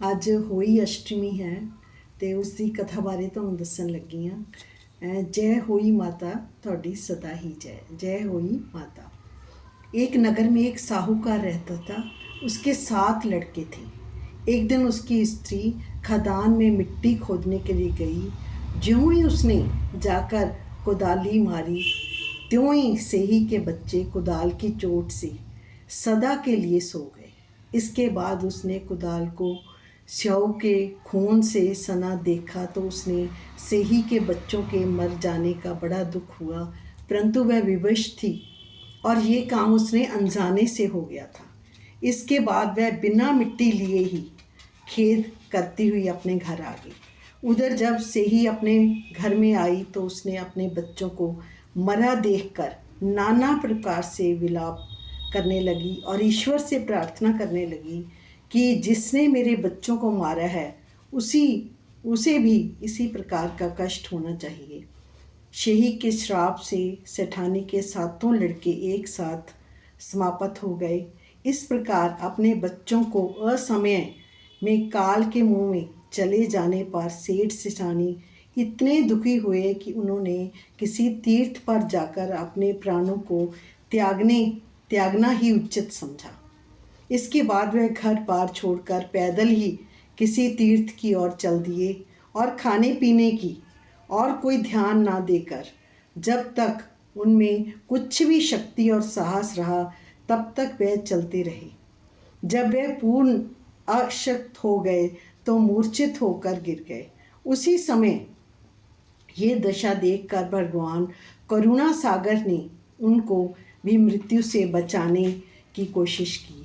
ਅੱਜ ਹੋਈ ਅਸ਼ਟਮੀ है तो उसकी कथा बारे तुहानूं दस्सण लगी हाँ। जय होई माता तुहाडी सदा ही जय। जय होई माता। एक नगर में एक साहूकार रहता था। उसके 7 लड़के थे। एक दिन उसकी स्त्री खदान में मिट्टी खोदने के लिए गई। ज्यों ही उसने जाकर कुदाली मारी, त्यों ही सेही के बच्चे कुदाल की चोट से सदा के लिए सो गए। इसके बाद उसने कुदाल को स्यौ के खून से सना देखा तो उसने सेही के बच्चों के मर जाने का बड़ा दुख हुआ, परंतु वह विवश थी और ये काम उसने अनजाने से हो गया था। इसके बाद वह बिना मिट्टी लिए ही खेद करती हुई अपने घर आ गई। उधर जब सेही अपने घर में आई तो उसने अपने बच्चों को मरा देखकर नाना प्रकार से विलाप करने लगी और ईश्वर से प्रार्थना करने लगी कि जिसने मेरे बच्चों को मारा है उसे भी इसी प्रकार का कष्ट होना चाहिए। शेही के श्राप से सेठानी के 7 लड़के एक साथ समाप्त हो गए। इस प्रकार अपने बच्चों को असमय में काल के मुंह में चले जाने पर सेठ सेठानी इतने दुखी हुए कि उन्होंने किसी तीर्थ पर जाकर अपने प्राणों को त्यागना ही उचित समझा। इसके बाद वह घर पार छोड़कर पैदल ही किसी तीर्थ की ओर चल दिए और खाने पीने की और कोई ध्यान ना देकर जब तक उनमें कुछ भी शक्ति और साहस रहा तब तक वह चलते रहे। जब वह पूर्ण अशक्त हो गए तो मूर्छित होकर गिर गए। उसी समय ये दशा देखकर भगवान करुणा सागर ने उनको भी मृत्यु से बचाने की कोशिश की,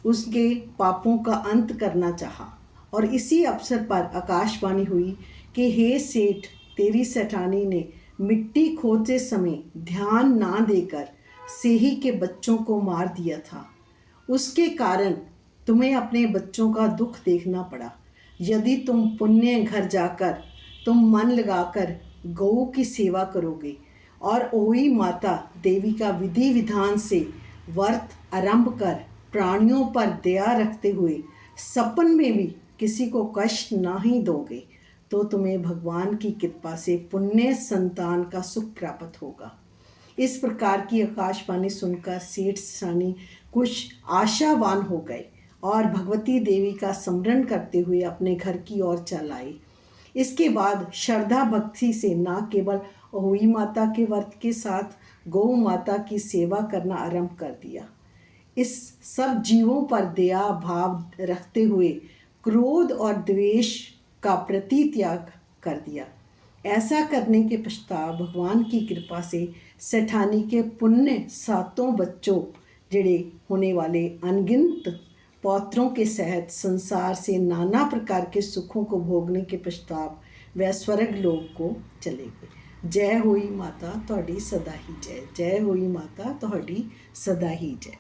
उसके पापों का अंत करना चाहा। और इसी अवसर पर आकाशवाणी हुई कि हे सेठ, तेरी सेठानी ने मिट्टी खोदते समय ध्यान ना देकर सेही के बच्चों को मार दिया था। उसके कारण तुम्हें अपने बच्चों का दुख देखना पड़ा। यदि तुम पुण्य घर जाकर तुम मन लगाकर गौ की सेवा करोगे और ओई माता देवी का विधि विधान से व्रत आरंभ कर प्राणियों पर दया रखते हुए सपन में भी किसी को कष्ट ना ही दोगे तो तुम्हें भगवान की कृपा से पुण्य संतान का सुख प्राप्त होगा। इस प्रकार की आकाशवाणी सुनकर सेठ सेठानी कुछ आशावान हो गए और भगवती देवी का स्मरण करते हुए अपने घर की ओर चल आए। इसके बाद श्रद्धा भक्ति से न केवल अहोई माता के व्रत के साथ गौ माता की सेवा करना आरंभ कर दिया। इस सब जीवों पर दया भाव रखते हुए क्रोध और द्वेष का प्रतित्याग कर दिया। ऐसा करने के पश्चात भगवान की कृपा से सेठानी के पुण्य 7 बच्चों जड़े होने वाले अनगिनत पौत्रों के सहित संसार से नाना प्रकार के सुखों को भोगने के पश्चात वह स्वर्ग लोक को चले गए। जय होई माता तुहाडी सदा ही जय। जय होई माता तुहाडी सदा ही जय।